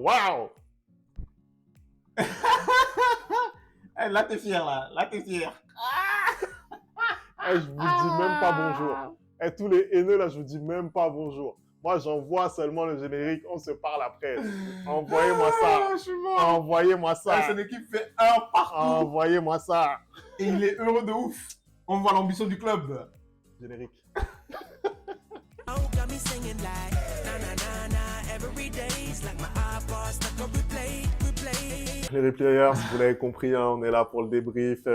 Waouh! Là, t'es fier, là. Là, t'es fier. Je vous dis même pas bonjour. Tous les haineux, là, je vous dis même pas bonjour. Moi, j'envoie seulement le générique. On se parle après. Envoyez-moi ça. Je suis mort. Envoyez-moi ça. Son équipe fait un partout. Envoyez-moi ça. Et il est heureux de ouf. On voit l'ambition du club. Générique. Les replayers, vous l'avez compris, hein, on est là pour le débrief.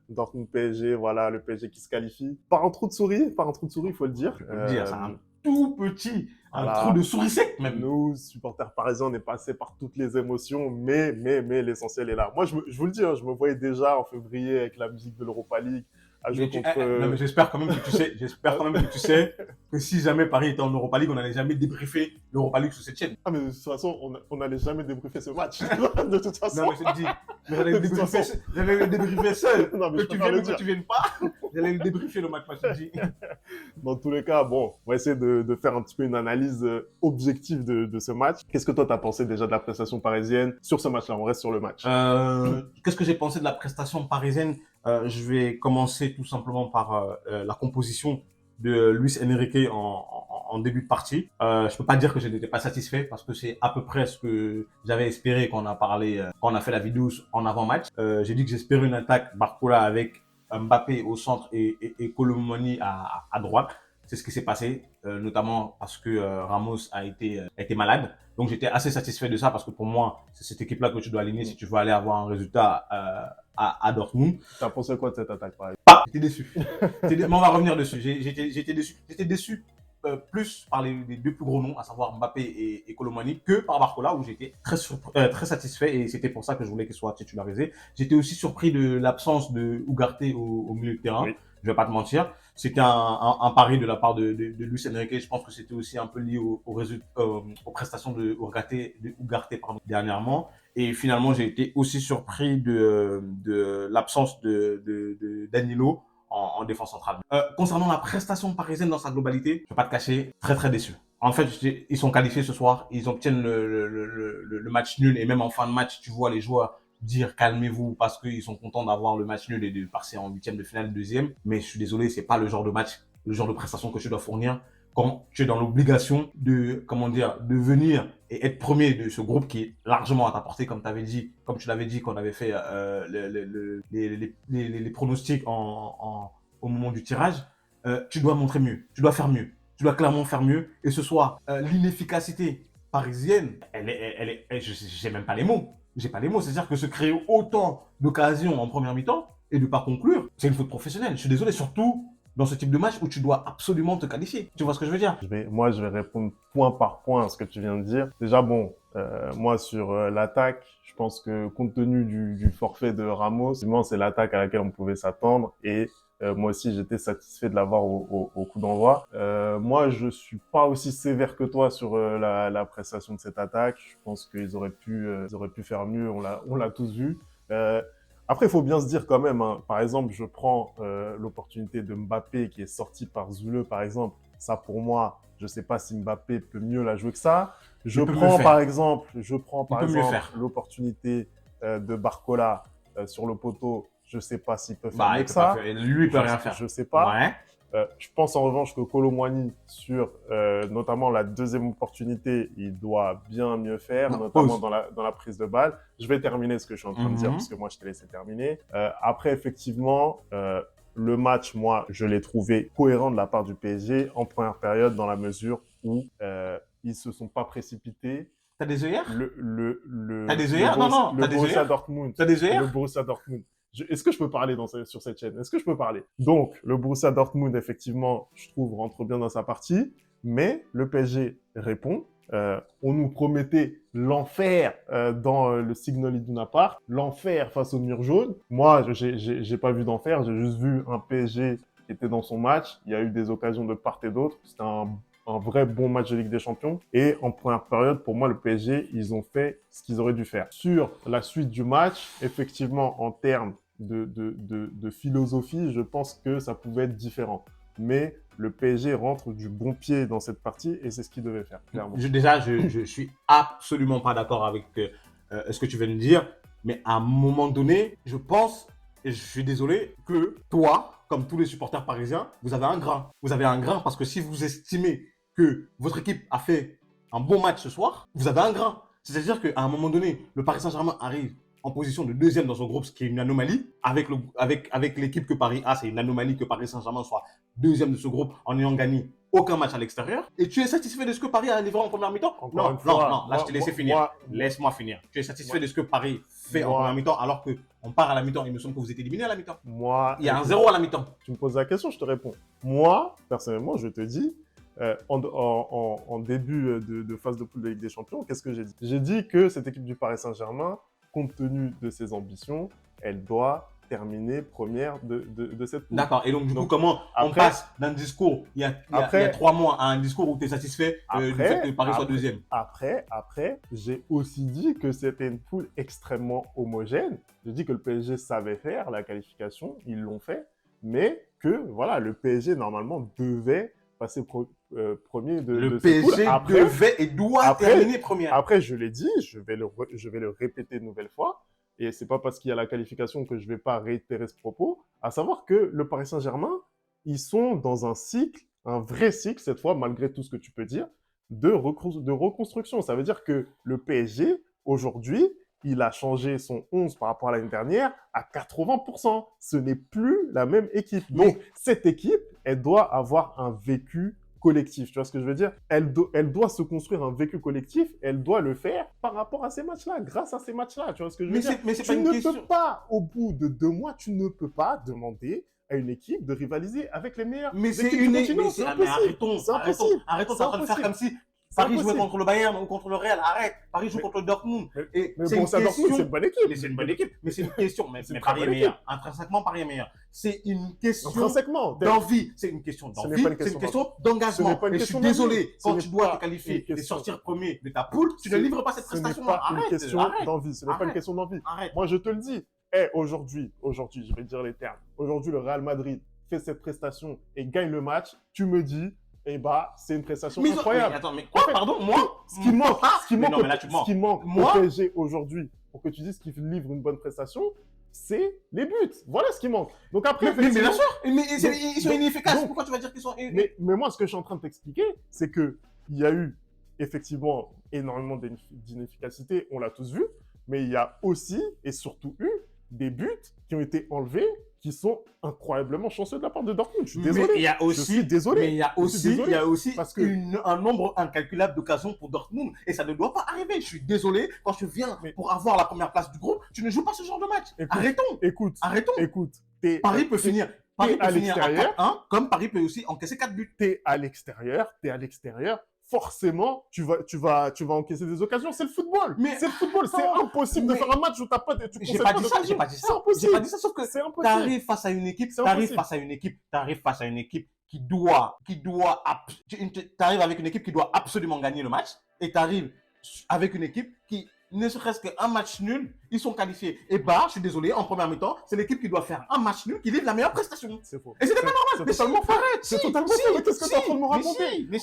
Dortmund PSG, voilà, le PSG qui se qualifie. Pas un trou de souris, il faut le dire. Je peux le dire, c'est un tout petit, voilà. un trou de souris sec même. Nous, supporters parisiens, on est passé par toutes les émotions, mais l'essentiel est là. Moi, je vous le dis, hein, je me voyais déjà en février avec la musique de l'Europa League. Non, mais j'espère quand même que tu sais, que si jamais Paris était en Europa League, on n'allait jamais débriefer l'Europa League sur cette chaîne. Ah, mais de toute façon, on n'allait jamais débriefer ce match. De toute façon. Non, mais je te dis, j'allais le débriefer seul. Non, mais que tu viennes pas, j'allais le débriefer le match, moi, je te dis. Dans tous les cas, bon, on va essayer de faire un petit peu une analyse objective de ce match. Qu'est-ce que toi, t'as pensé déjà de la prestation parisienne sur ce match-là? On reste sur le match. Qu'est-ce que j'ai pensé de la prestation parisienne? Je vais commencer tout simplement par la composition de Luis Enrique en début de partie. Je peux pas dire que je n'étais pas satisfait parce que c'est à peu près ce que j'avais espéré quand on a parlé, quand on a fait la vidéo en avant-match. J'ai dit que j'espérais une attaque Barcola avec Mbappé au centre et Kolo Muani à droite. C'est ce qui s'est passé, notamment parce que Ramos a été malade. Donc j'étais assez satisfait de ça parce que pour moi, c'est cette équipe-là que tu dois aligner si tu veux aller avoir un résultat à Dortmund. T'as pensé quoi de cette attaque, par exemple? J'étais déçu. Mais on va revenir dessus. J'étais déçu. J'étais déçu plus par les deux plus gros noms, à savoir Mbappé et Kolo Muani, que par Barcola, où j'étais très satisfait et c'était pour ça que je voulais qu'il soit titularisé. J'étais aussi surpris de l'absence de Ugarte au milieu de terrain. Oui. Je vais pas te mentir. C'était un pari de la part de Luis Enrique. Je pense que c'était aussi un peu lié aux prestations de Ugarte dernièrement. Et finalement, j'ai été aussi surpris de l'absence de Danilo en défense centrale. Concernant la prestation parisienne dans sa globalité, je vais pas te cacher, très déçu. En fait, ils sont qualifiés ce soir, ils obtiennent le match nul et même en fin de match, tu vois les joueurs dire calmez-vous parce qu'ils sont contents d'avoir le match nul et de passer en huitième de finale, deuxième. Mais je suis désolé, c'est pas le genre de match, le genre de prestation que tu dois fournir quand tu es dans l'obligation de venir et être premier de ce groupe qui est largement à ta portée, comme tu l'avais dit quand on avait fait les pronostics au moment du tirage. Tu dois montrer mieux, tu dois faire mieux, tu dois clairement faire mieux. Et ce soir, l'inefficacité parisienne, j'ai même pas les mots. J'ai pas les mots, c'est-à-dire que se créer autant d'occasions en première mi-temps et de pas conclure, c'est une faute professionnelle. Je suis désolé, surtout dans ce type de match où tu dois absolument te qualifier. Tu vois ce que je veux dire? Moi, je vais répondre point par point à ce que tu viens de dire. Déjà, bon, moi, sur l'attaque, je pense que compte tenu du forfait de Ramos, c'est l'attaque à laquelle on pouvait s'attendre et moi aussi, j'étais satisfait de l'avoir au coup d'envoi. Moi, je suis pas aussi sévère que toi sur la prestation de cette attaque. Je pense qu'ils auraient pu faire mieux. On l'a tous vu. Après, il faut bien se dire quand même, hein, par exemple, je prends l'opportunité de Mbappé qui est sorti par Zule, par exemple. Ça, pour moi, je sais pas si Mbappé peut mieux la jouer que ça. Je prends par exemple l'opportunité de Barcola sur le poteau. Je sais pas s'il peut faire mieux que ça. Lui, il peut rien faire. Je sais pas. Ouais. Je pense en revanche que Kolo Muani, sur notamment la deuxième opportunité, il doit bien mieux faire, notamment dans la prise de balle. Je vais terminer ce que je suis en train de dire, parce que moi, je t'ai laissé terminer. Après, effectivement, le match, moi, je l'ai trouvé cohérent de la part du PSG en première période, dans la mesure où ils se sont pas précipités. T'as des œillères? T'as des œillères? Non, le Borussia Dortmund. T'as des œillères? Le Borussia Dortmund. Est-ce que je peux parler sur cette chaîne? Est-ce que je peux parler? Donc, le Borussia Dortmund, effectivement, je trouve, rentre bien dans sa partie, mais le PSG répond. On nous promettait l'enfer dans le Signal Iduna Park, l'enfer face au mur jaune. Moi, j'ai pas vu d'enfer, j'ai juste vu un PSG qui était dans son match. Il y a eu des occasions de part et d'autre. C'était un vrai bon match de Ligue des Champions. Et en première période, pour moi, le PSG, ils ont fait ce qu'ils auraient dû faire. Sur la suite du match, effectivement, en termes de philosophie, je pense que ça pouvait être différent. mais le PSG rentre du bon pied dans cette partie et c'est ce qu'il devait faire, clairement. Je suis absolument pas d'accord avec ce que tu viens de dire, mais à un moment donné, je pense, et je suis désolé, que toi, comme tous les supporters parisiens, vous avez un grain. Vous avez un grain parce que si vous estimez que votre équipe a fait un bon match ce soir, vous avez un grain. C'est-à-dire qu'à un moment donné, le Paris Saint-Germain arrive en position de deuxième dans son groupe, ce qui est une anomalie. Avec l'équipe que Paris a, c'est une anomalie que Paris Saint-Germain soit deuxième de ce groupe en n'ayant gagné aucun match à l'extérieur. Et tu es satisfait de ce que Paris a livré en première mi-temps? Encore une fois, là, je t'ai laissé finir. Laisse-moi finir. Tu es satisfait de ce que Paris fait en première mi-temps alors qu'on part à la mi-temps et il me semble que vous êtes éliminé à la mi-temps. Moi, Il y a un 0 à la mi-temps. tu me poses la question, je te réponds. Moi, personnellement, je te dis, en début de phase de poule de Ligue des Champions, qu'est-ce que j'ai dit? J'ai dit que cette équipe du Paris Saint-Germain, compte tenu de ses ambitions, elle doit terminer première de cette poule. D'accord. Et donc, du coup, comment on passe d'un discours il y a 3 mois à un discours où tu es satisfait du fait que Paris soit deuxième? Après, j'ai aussi dit que c'était une poule extrêmement homogène. J'ai dit que le PSG savait faire la qualification, ils l'ont fait, mais que voilà, le PSG normalement devait passer premier de cette poule. Le PSG devait et doit terminer première. Après, je l'ai dit, je vais le répéter une nouvelle fois. Et c'est pas parce qu'il y a la qualification que je vais pas réitérer ce propos. À savoir que le Paris Saint-Germain, ils sont dans un cycle, un vrai cycle cette fois, malgré tout ce que tu peux dire, de reconstruction. Ça veut dire que le PSG, aujourd'hui, il a changé son 11 par rapport à l'année dernière à 80%. Ce n'est plus la même équipe. Donc, cette équipe, elle doit avoir un vécu collectif. Tu vois ce que je veux dire? Elle doit se construire un vécu collectif. Elle doit le faire par rapport à ces matchs-là, grâce à ces matchs-là. Tu vois ce que je veux dire? Mais c'est pas une question. Tu ne peux pas, au bout de 2 mois, tu ne peux pas demander à une équipe de rivaliser avec les meilleures équipes du continent. C'est impossible. Arrêtons de faire comme si Paris jouait contre le Bayern ou contre le Real. Arrête. Paris joue contre le Dortmund. Mais bon, ça Dortmund, c'est une bonne équipe. Mais c'est une bonne équipe. Mais c'est une question. Mais Paris est meilleur. Intrinsèquement, Paris est meilleur. C'est une question d'envie. C'est une question d'envie. C'est une question d'engagement. Et je suis désolé, quand tu dois te qualifier et sortir premier de ta poule, tu ne livres pas cette prestation-là. Arrête. Ce n'est pas une question d'envie. Ce n'est pas une question d'envie. Moi, je te le dis. Aujourd'hui, je vais dire les termes. Aujourd'hui, le Real Madrid fait cette prestation et gagne le match. Tu me dis, eh bah, c'est une prestation incroyable. Mais attends, mais quoi, pardon, moi? Ce qui manque au PSG aujourd'hui, pour que tu dises qu'il livre une bonne prestation, c'est les buts. Voilà ce qui manque. Donc après, mais bien sûr, ils sont inefficaces. Pourquoi tu vas dire qu'ils sont mais moi, ce que je suis en train de t'expliquer, c'est que il y a eu effectivement énormément d'inefficacité, on l'a tous vu, mais il y a aussi et surtout eu des buts qui ont été enlevés qui sont incroyablement chanceux de la part de Dortmund. Je suis désolé. Mais il y a aussi, je suis désolé. Mais il y a aussi parce que un nombre incalculable d'occasions pour Dortmund et ça ne doit pas arriver. Je suis désolé, quand je viens pour avoir la première place du groupe, tu ne joues pas ce genre de match. Arrêtons. Écoute. Paris peut finir à 4-1, comme Paris peut aussi encaisser 4 buts. T'es à l'extérieur. Forcément, tu vas encaisser des occasions. C'est le football. Mais c'est le football. C'est impossible de faire un match où t'as pas de. J'ai pas dit ça. C'est impossible. J'ai pas dit ça. Sauf que t'arrives face à une équipe. Qui doit. T'arrives avec une équipe qui doit absolument gagner le match. Et t'arrives avec une équipe qui, ne serait-ce qu'un match nul, ils sont qualifiés. Et bah, je suis désolé, en première mi-temps, c'est l'équipe qui doit faire un match nul qui livre la meilleure prestation. C'est faux. Et c'est pas normal. C'est totalement faux. C'est totalement faux. Mais qu'est-ce que t'es en train de me raconter? Mais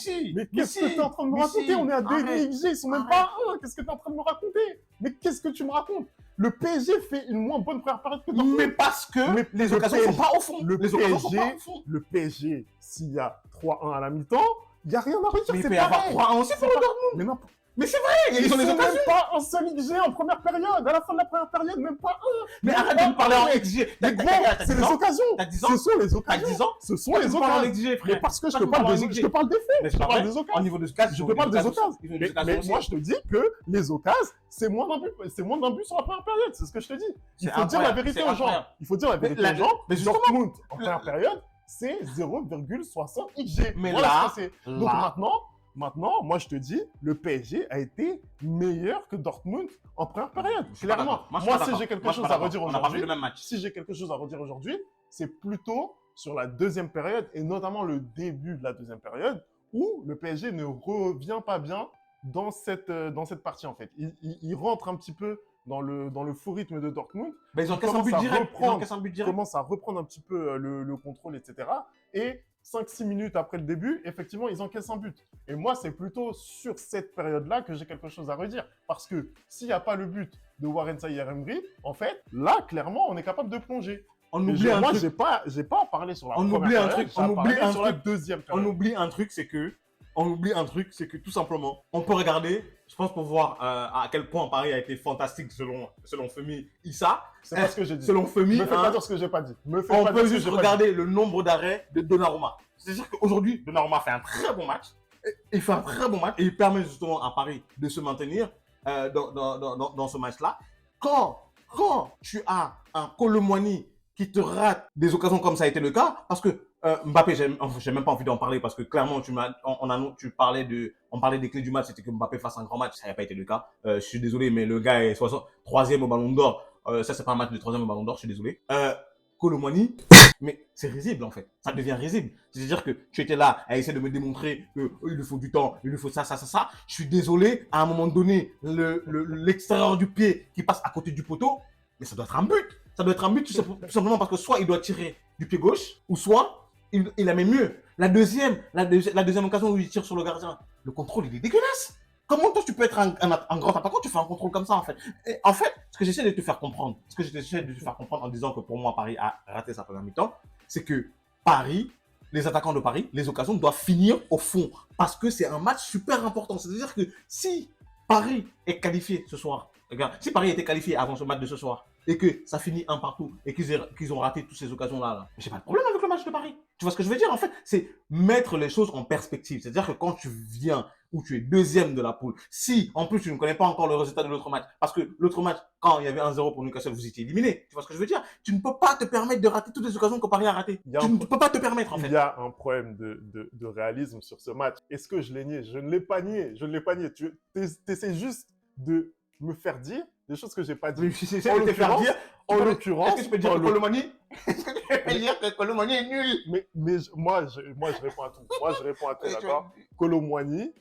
qu'est-ce que t'es en train de me raconter? On est à 2 XG, ils sont même pas à 1. Qu'est-ce que t'es en train de me raconter? Mais qu'est-ce que tu me racontes? Le PSG fait une moins bonne première période que Dortmund. Mais parce que les occasions sont pas au fond. Le PSG, s'il y a 3-1 à la mi-temps, il n'y a rien à redire. Mais il peut y avoir 3-1 aussi pour le Dortmund. Mais c'est vrai, ils ont les occasions. Même pas un seul XG en première période. À la fin de la première période, même pas un. Mais arrête de me parler en XG. C'est les occasions. Ce sont les occasions. Ce sont les occasions. Mais parce que je te parle des faits. Je te parle des occasions. Au niveau de ce cas, je te parle des occasions. Mais moi, je te dis que les occasions, c'est moins d'un but sur la première période. C'est ce que je te dis. Il faut dire la vérité aux gens. Dortmund, en première période, c'est 0,60 XG. Mais là, donc maintenant, moi je te dis, le PSG a été meilleur que Dortmund en première période. Clairement. Moi, si j'ai quelque chose à redire aujourd'hui, c'est plutôt sur la deuxième période et notamment le début de la deuxième période où le PSG ne revient pas bien dans cette partie en fait. Il rentre un petit peu dans le faux rythme de Dortmund. Ils ont qu'à un but direct. Commence à reprendre un petit peu le contrôle, etc. Et 5-6 minutes après le début, effectivement, ils encaissent un but. Et moi, c'est plutôt sur cette période-là que j'ai quelque chose à redire. Parce que s'il n'y a pas le but de Warren Zaïre-Emery, en fait, là, clairement, on est capable de plonger. On oublie un Moi, truc. j'ai pas parlé sur la On première oublie un période, truc. On oublie un sur la truc. deuxième On période. oublie un truc, c'est que tout simplement, on peut regarder, je pense pour voir à quel point Paris a été fantastique selon Femi Issa. C'est pas ce que j'ai dit. Selon Femi, Me fais pas dire ce que j'ai pas dit. on peut juste regarder le nombre d'arrêts de Donnarumma. C'est-à-dire qu'aujourd'hui, Donnarumma fait un très bon match. Il fait un très bon match et il permet justement à Paris de se maintenir dans ce match-là. Quand tu as un Kolo Muani qui te rate des occasions comme ça a été le cas, parce que Mbappé, j'ai même pas envie d'en parler parce que clairement, on parlait des clés du match, c'était que Mbappé fasse un grand match, ça n'a pas été le cas. Je suis désolé, mais le gars est 3e au Ballon d'Or. Ça, c'est pas un match de 3e au Ballon d'Or, je suis désolé. Kolo Muani, mais c'est risible en fait. Ça devient risible. C'est-à-dire que tu étais là à essayer de me démontrer que il lui faut du temps, il lui faut ça. Je suis désolé, à un moment donné, l'extérieur du pied qui passe à côté du poteau, mais ça doit être un but. Ça doit être un but tout simplement parce que soit il doit tirer du pied gauche, ou soit il la met mieux. La deuxième occasion où il tire sur le gardien, le contrôle il est dégueulasse. Comment toi tu peux être un grand attaquant, tu fais un contrôle comme ça en fait. Et en fait, ce que j'essaie de te faire comprendre, en disant que pour moi Paris a raté sa première mi-temps, c'est que Paris, les attaquants de Paris, les occasions doivent finir au fond parce que c'est un match super important. C'est-à-dire que si Paris est qualifié ce soir, regarde, si Paris était qualifié avant ce match de ce soir et que ça finit un partout et qu'ils ont raté toutes ces occasions-là, j'ai pas de problème avec le match de Paris. Tu vois ce que je veux dire en fait? C'est mettre les choses en perspective. C'est-à-dire que quand tu viens où tu es deuxième de la poule, si en plus tu ne connais pas encore le résultat de l'autre match, parce que l'autre match, quand il y avait 1-0 pour Newcastle, vous étiez éliminé. Tu vois ce que je veux dire? Tu ne peux pas te permettre de rater toutes les occasions que Paris a ratées. Tu ne peux pas te permettre en fait. Il y a un problème de réalisme sur ce match. Est-ce que je l'ai nié? Je ne l'ai pas nié. Je ne l'ai pas nié. Tu essaies juste de me faire dire des choses que j'ai pas dit. Mais si c'est de te faire dire, en l'occurrence, est-ce que tu peux dire que Kolo Muani est-ce que tu peux dire que Kolo Muani est nul? Mais moi, je réponds à tout. Moi, je réponds à tout, d'accord? Kolo Muani,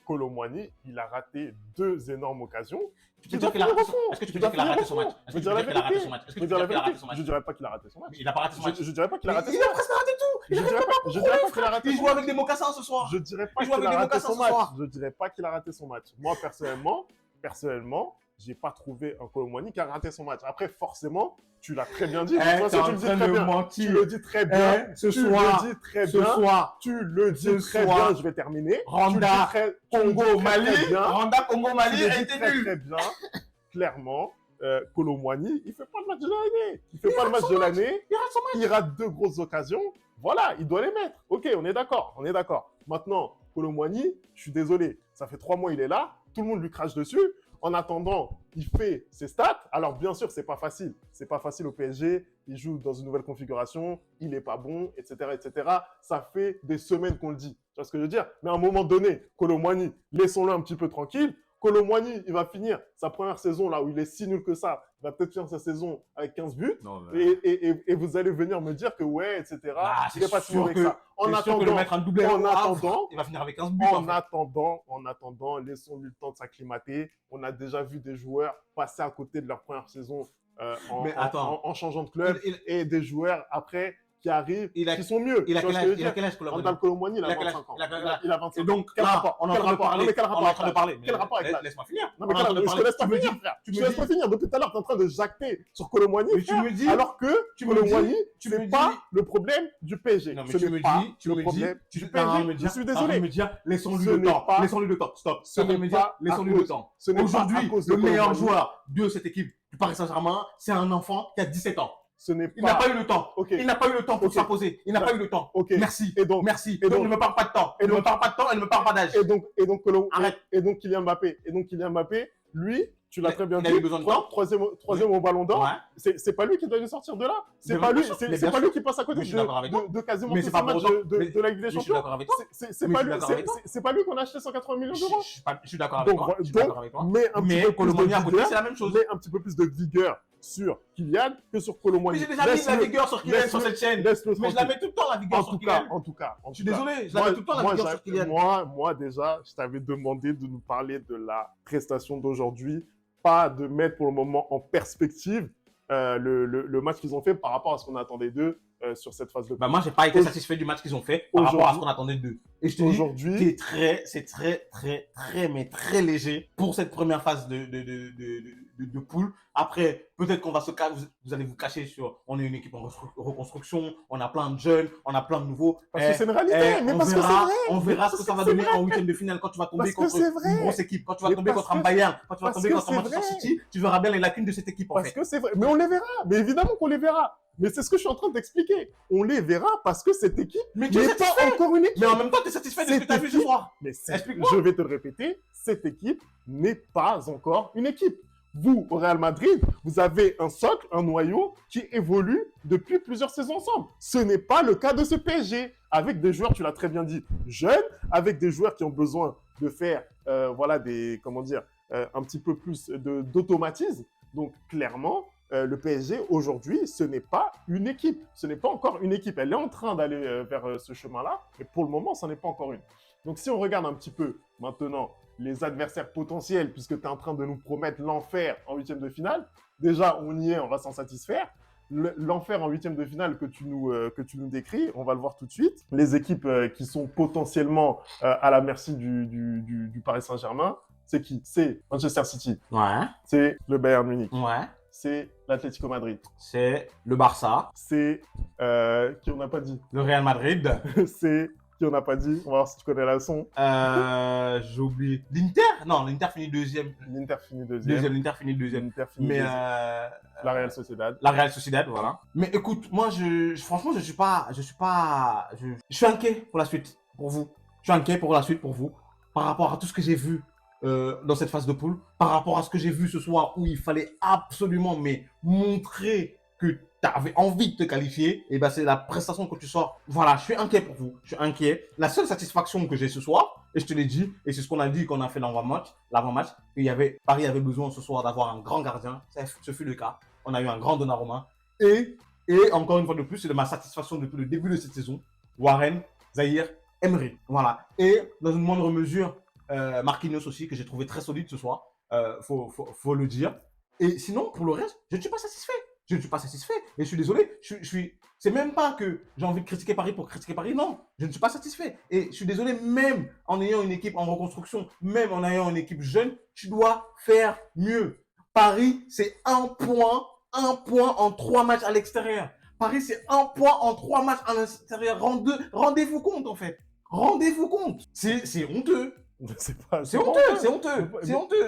il a raté 2 énormes occasions. Est-ce que tu peux dire qu'il a raté son match? Je dirais la vérité. Je dirais pas qu'il a raté son match. Il a pas raté son match. Je dirais pas qu'il a raté son match. match. Il a presque raté tout. Je dirais pas qu'il a raté son match. Il joue avec des mocassins ce soir. Je dirais pas qu'il a raté son match. Je dirais pas qu'il a raté son match. Moi, personnellement, j'ai pas trouvé un Kolo Muani qui a raté son match. Après, forcément, tu l'as très bien dit. Tu le dis très bien. Tu le dis très bien. Ce soir, tu le dis très bien. Je vais terminer. Rwanda, Congo, Mali a été nul. Très bien. Clairement, Kolo Muani, il fait pas le match de l'année. Il rate 2 grosses occasions. Voilà, il doit les mettre. Ok, on est d'accord. Maintenant, Kolo Muani, je suis désolé. Ça fait 3 mois il est là. Tout le monde lui crache dessus. En attendant, il fait ses stats. Alors, bien sûr, c'est pas facile. C'est pas facile au PSG. Il joue dans une nouvelle configuration. Il est pas bon, etc., etc. Ça fait des semaines qu'on le dit. Tu vois ce que je veux dire? Mais à un moment donné, Kolo Muani, laissons-le un petit peu tranquille. Kolo Muani, il va finir sa première saison là où il est si nul que ça. Il va peut-être finir sa saison avec 15 buts. Non, mais... et vous allez venir me dire que ouais, etc. Il n'est pas si mauvais que ça. En attendant, mettre un doublé il va finir avec 15 buts. En attendant, laissons-lui le temps de s'acclimater. On a déjà vu des joueurs passer à côté de leur première saison en changeant de club et des joueurs après qui arrivent, qui sont mieux. Il a quel âge, Kolo Muani, il a 25 ans. Il a 25 ans. Et donc, quel rapport? On est en train de parler. Quel rapport avec ça? Laisse-moi finir. Non, mais je te laisse pas finir, frère. Je te laisse pas finir. Depuis tout à l'heure, tu es en train de jacter sur Kolo Muani, alors que Kolo Muani, c'est pas le problème du PSG. Non, mais tu me dis, Je suis désolé. Laissons-lui le temps. Stop. Laissons-lui le temps. Aujourd'hui, le meilleur joueur de cette équipe du Paris Saint-Germain, c'est un enfant qui a 17 ans. Il n'a pas eu le temps. Il n'a pas eu le temps pour s'imposer. Il n'a pas eu le temps. Merci. Merci. Donc, ne me parle pas de temps. Ne me parle pas de temps et ne me parle pas d'âge. Et donc, Kylian Mbappé, lui, tu l'as très bien dit. Il a eu besoin de temps. Troisième au Ballon d'Or. C'est pas lui qui doit nous sortir de là. C'est pas lui qui passe à côté de quasiment tous les matchs de la Ligue des Champions. C'est pas lui qu'on a acheté 180 millions d'euros. Je suis d'accord avec toi. Donc, mets un petit peu plus de vigueur sur Kylian que sur Kolo Muani. Mais j'ai déjà mis la vigueur sur Kylian sur cette chaîne. Mais je la mets tout le temps la vigueur sur Kylian. En tout cas. Je suis désolé, je la mets tout le temps la vigueur sur Kylian. Moi déjà, je t'avais demandé de nous parler de la prestation d'aujourd'hui, pas de mettre pour le moment en perspective le match qu'ils ont fait par rapport à ce qu'on attendait d'eux sur cette phase de Bah, moi, j'ai pas été satisfait du match qu'ils ont fait par rapport à ce qu'on attendait d'eux. Et je te dis, c'est mais très léger pour cette première phase de poule. Après, peut-être qu'on va vous allez vous cacher sur, on est une équipe en reconstruction, on a plein de jeunes, on a plein de nouveaux. Parce que c'est une réalité, mais parce que c'est vrai. On verra ce que ça va donner en huitième de finale quand tu vas tomber contre une grosse équipe, quand tu vas tomber contre un Bayern, quand tu vas tomber contre un Manchester City, tu verras bien les lacunes de cette équipe. Parce que c'est vrai, mais on les verra, mais évidemment qu'on les verra. Mais c'est ce que je suis en train d'expliquer. On les verra parce que cette équipe n'est pas encore une équipe. Mais en même temps, tu es satisfait de ce que tu as vu ce soir. Mais je vais te le répéter, cette équipe n'est pas encore une équipe. Vous, au Real Madrid, vous avez un socle, un noyau qui évolue depuis plusieurs saisons ensemble. Ce n'est pas le cas de ce PSG. Avec des joueurs, tu l'as très bien dit, jeunes, avec des joueurs qui ont besoin de faire, un petit peu plus d'automatisme. Donc, clairement, le PSG, aujourd'hui, ce n'est pas une équipe. Ce n'est pas encore une équipe. Elle est en train d'aller vers ce chemin-là, mais pour le moment, ce n'est pas encore une. Donc, si on regarde un petit peu maintenant les adversaires potentiels, puisque tu es en train de nous promettre l'enfer en huitième de finale, déjà, on y est, on va s'en satisfaire. L'enfer en huitième de finale que tu nous décris, on va le voir tout de suite. Les équipes qui sont potentiellement à la merci du Paris Saint-Germain, c'est qui? C'est Manchester City. Ouais. C'est le Bayern Munich. Ouais. C'est l'Atlético Madrid. C'est le Barça. C'est qui on n'a pas dit. Le Real Madrid. C'est qui on n'a pas dit. On va voir si tu connais la leçon. J'ai oublié. L'Inter? Non, l'Inter finit deuxième. L'Inter finit deuxième. L'Inter finit deuxième. Mais la Real Sociedad. La Real Sociedad, voilà. Mais écoute, moi, franchement, je suis inquiet pour la suite, pour vous. Je suis inquiet pour la suite, pour vous, par rapport à tout ce que j'ai vu dans cette phase de poule, par rapport à ce que j'ai vu ce soir où il fallait absolument montrer que tu avais envie de te qualifier, et ben c'est la prestation que tu sors. Voilà, je suis inquiet pour vous. Je suis inquiet. La seule satisfaction que j'ai ce soir, et je te l'ai dit, et c'est ce qu'on a dit quand on a fait l'avant-match, Paris avait besoin ce soir d'avoir un grand gardien. Ce fut le cas. On a eu un grand Donnarumma. Et encore une fois de plus, c'est de ma satisfaction depuis le début de cette saison. Warren, Zahir, Emery. Voilà. Et dans une moindre mesure, Marquinhos aussi, que j'ai trouvé très solide ce soir. Faut le dire. Et sinon, pour le reste, je ne suis pas satisfait. Je ne suis pas satisfait. Et je suis désolé. C'est même pas que j'ai envie de critiquer Paris pour critiquer Paris. Non, je ne suis pas satisfait. Et je suis désolé, même en ayant une équipe en reconstruction, même en ayant une équipe jeune, tu dois faire mieux. Paris, c'est un point en 3 matchs à l'extérieur. Paris, c'est un point en 3 matchs à l'extérieur. Rendez-vous compte, en fait. Rendez-vous compte. C'est honteux. C'est honteux.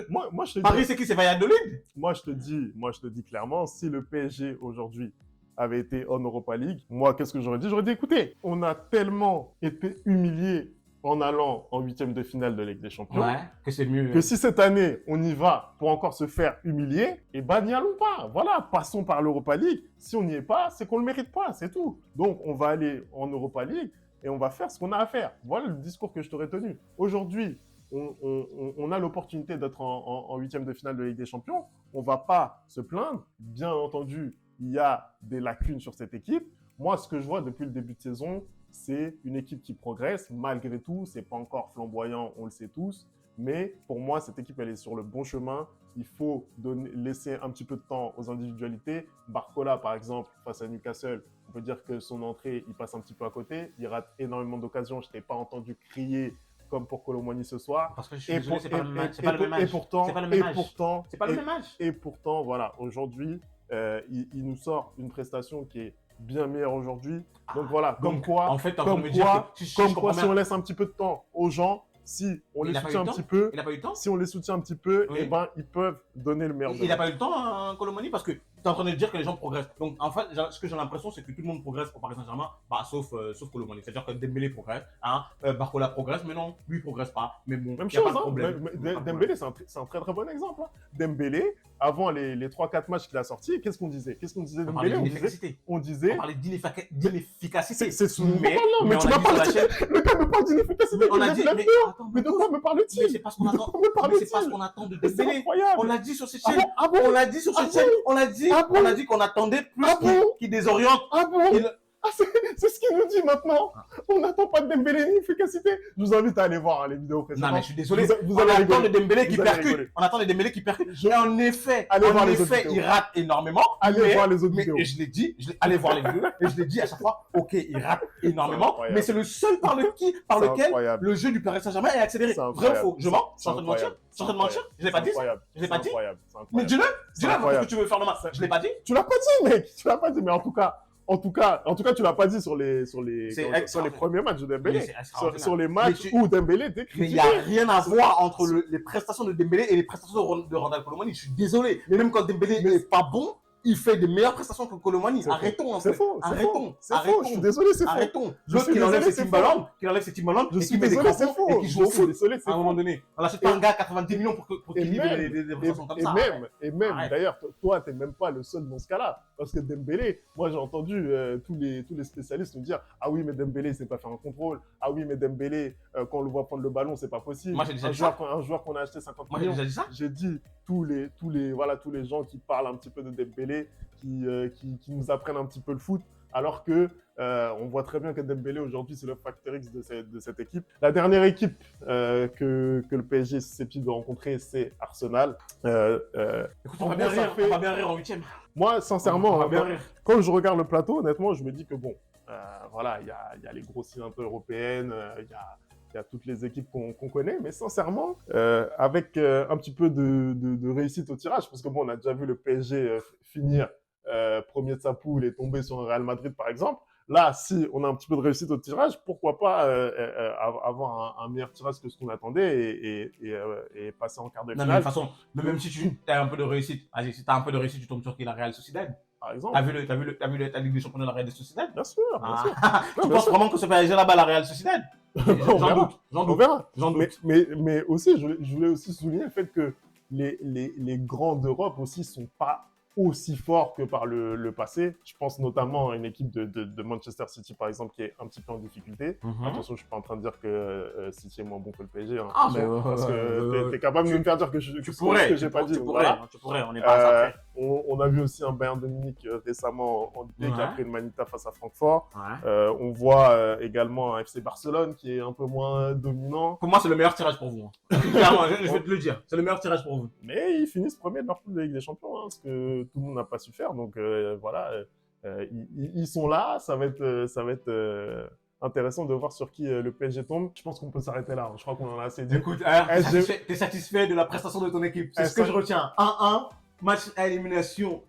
Moi, je te Paris, c'est qui? C'est Valladolid? Moi, je te dis clairement, si le PSG aujourd'hui avait été en Europa League, moi, qu'est-ce que j'aurais dit? J'aurais dit, écoutez, on a tellement été humiliés en allant en huitième de finale de Ligue des Champions, que c'est mieux. Que si cette année, on y va pour encore se faire humilier, eh ben, n'y allons pas. Voilà, passons par l'Europa League. Si on n'y est pas, c'est qu'on ne le mérite pas, c'est tout. Donc, on va aller en Europa League et on va faire ce qu'on a à faire. Voilà le discours que je t'aurais tenu. Aujourd'hui, on a l'opportunité d'être en huitième de finale de Ligue des Champions. On ne va pas se plaindre. Bien entendu, il y a des lacunes sur cette équipe. Moi, ce que je vois depuis le début de saison, c'est une équipe qui progresse. Malgré tout, ce n'est pas encore flamboyant, on le sait tous. Mais pour moi, cette équipe, elle est sur le bon chemin. Il faut laisser un petit peu de temps aux individualités. Barcola, par exemple, face à Newcastle, on peut dire que son entrée, il passe un petit peu à côté. Il rate énormément d'occasions. Je ne t'ai pas entendu crier comme pour Colomboigny ce soir. Parce que je suis désolé, c'est pas le même âge. Et pourtant, voilà, aujourd'hui, il nous sort une prestation qui est bien meilleure aujourd'hui. Donc voilà, comme quoi, si on laisse un petit peu de temps aux gens, si on les soutient un petit peu, si on les soutient un petit peu, eh ben, ils peuvent donner le meilleur. Il n'a pas eu le temps, hein, Colomboigny, parce que tu es en train de dire que les gens progressent. Donc, en fait, ce que j'ai l'impression, c'est que tout le monde progresse au Paris Saint-Germain, sauf Colomboigny. C'est-à-dire que Dembélé progresse, Barcola progresse, mais non, lui, il progresse pas. Mais bon, même chose, Dembélé, c'est un très très bon exemple. Hein. Dembélé, avant les 3-4 matchs qu'il a sortis, qu'est-ce qu'on disait de Dembélé? On parlait d'inefficacité. C'est son nom. Mais tu m'as parlé. Le gars me parle d'inefficacité. On a dit, mais de quoi me parle-t-il? C'est pas ce qu'on attend de Dembélé. On l'a dit sur cette chaîne. On l'a dit sur cette chaîne. On a dit qu'on attendait plus qu'il désoriente. Ah, c'est ce qu'il nous dit maintenant. On n'attend pas de Dembélé ni efficacité. Je vous invite à aller voir les vidéos précédentes. Non, mais je suis désolé. Vous On allez attend rigoler. de Dembélé qui Vous allez percute. rigoler. On attend de Dembélé qui percute. Et en effet, Allez voir les autres il vidéos. rate énormément. Allez voir les autres mais, vidéos. et je l'ai dit, allez voir les vidéos. Et je l'ai dit à chaque fois, ok, il rate énormément. incroyable. Mais c'est le seul par C'est lequel incroyable. le jeu du Paris Saint-Germain est accéléré. C'est Vrai ou incroyable. faux? Je mens? Je suis C'est en train de mentir? incroyable. Je suis en train de mentir? Je l'ai pas dit? Je l'ai pas dit? C'est incroyable. Mais dis-le, pourquoi incroyable. tu veux faire le match? Je l'ai pas dit? Tu l'as pas dit, mec. Tu l'as pas dit, mais en tout cas, tu l'as pas dit sur les premiers matchs de Dembélé. Mais c'est extraordinaire. Sur les matchs où Dembélé était Mais il critiqué. n'y a rien à voir entre les prestations de Dembélé et les prestations de Ronald Colomani. Je suis désolé. Mais même quand Dembélé n'est pas bon, il fait des meilleures prestations que Colomani. C'est Arrêtons. C'est faux. Arrêtons. C'est faux. Je suis désolé, c'est faux. Arrêtons. Je L'autre suis qui enlève désolé, ses c'est Timbaland, Je et suis qui met des désolé, c'est crampons faux. et qui joue Je au suis foot. désolé, c'est À un faux. moment donné, on achète pas un gars à 90 millions pour qu'il livre des prestations comme ça. Et même, Arrête. d'ailleurs, toi, t'es même pas le seul dans ce cas-là. Parce que Dembélé, moi, j'ai entendu tous les spécialistes nous dire, ah oui, mais Dembélé, il sait pas faire un contrôle. Ah oui, mais Dembélé, quand on le voit prendre le ballon, c'est pas possible. Moi, j'ai déjà dit Un joueur qu'on a acheté 50 Moi, j'ai millions. déjà dit ça. J'ai dit tous les gens qui parlent un petit peu de Dembélé, qui nous apprennent un petit peu le foot, alors que on voit très bien que Dembélé aujourd'hui c'est le facteur X de cette équipe. La dernière équipe que le PSG est susceptible de rencontrer, c'est Arsenal. Écoute, on va bien rire en 8e. Moi, sincèrement, On va bien rire. quand je regarde le plateau, honnêtement, je me dis que bon, voilà, il y a les grosses cibles un peu européennes, il y a toutes les équipes qu'on connaît, mais sincèrement, avec un petit peu de réussite au tirage, parce que bon, on a déjà vu le PSG finir premier de sa poule et tomber sur un Real Madrid, par exemple. Là, si on a un petit peu de réussite au tirage, pourquoi pas avoir un meilleur tirage que ce qu'on attendait et passer en quart de Non, mais de finale, toute façon, même si tu as un peu de réussite, si tu as un peu de réussite, tu tombes sur qui? La Real Sociedad. par exemple. T'as vu la Ligue des Champions de la Real Sociedad? Bien sûr, bien sûr. Tu Non, bien penses sûr. vraiment que ce PSG là-bas, la Real Sociedad? On verra. On verra. J'en doute. Mais aussi, je voulais aussi souligner le fait que les grands d'Europe aussi sont pas aussi forts que par le passé. Je pense notamment à une équipe de Manchester City, par exemple, qui est un petit peu en difficulté. Attention, je suis pas en train de dire que City est moins bon que le PSG. Hein, Ah, mais parce que t'es capable de me faire dire que tu pourrais, que j'ai pas dit. tu Voilà. pourrais, on n'est pas à ça près. On a vu aussi un Bayern de Munich récemment en Ligue qui a Ouais. pris une manita face à Francfort. Ouais. On voit également un FC Barcelone qui est un peu moins dominant. Pour moi, c'est le meilleur tirage pour vous. Hein. Clairement, je vais te le dire. C'est le meilleur tirage pour vous. Mais ils finissent premiers de leur poule de Ligue des Champions, hein, ce que tout le monde n'a pas su faire. Donc voilà, ils sont là. Ça va être intéressant de voir sur qui le PSG tombe. Je pense qu'on peut s'arrêter là. Hein. Je crois qu'on en a assez dit. Écoute, t'es satisfait de la prestation de ton équipe. C'est ce que je retiens. 1-1, match à élimination.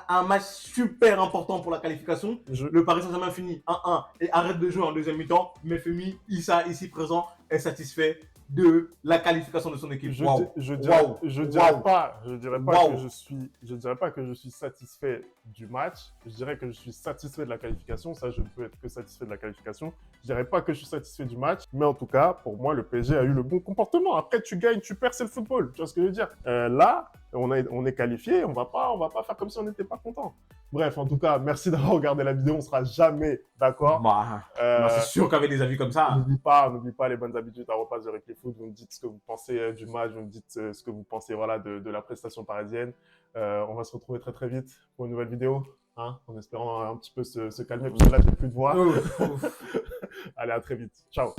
Un match super important pour la qualification. Le Paris Saint-Germain finit 1-1 et arrête de jouer en deuxième mi-temps. Mais Femi, Issa, ici présent, est satisfait de la qualification de son équipe. Je dirais pas que je suis satisfait du match. Je dirais que je suis satisfait de la qualification. Ça, je ne peux être que satisfait de la qualification. Je dirais pas que je suis satisfait du match. Mais en tout cas, pour moi, le PSG a eu le bon comportement. Après, tu gagnes, tu perds, c'est le football. Tu vois ce que je veux dire? Là, on est qualifié. On va pas faire comme si on n'était pas content. Bref, en tout cas, merci d'avoir regardé la vidéo. On sera jamais d'accord. Bah, c'est sûr qu'avec des avis comme ça. N'oublie pas les bonnes habitudes à repas de Replay Foot. Vous me dites ce que vous pensez du match, vous me dites ce que vous pensez de la prestation parisienne. On va se retrouver très très vite pour une nouvelle vidéo, hein, en espérant un petit peu se calmer, parce que là j'ai plus de voix. Allez, à très vite. Ciao.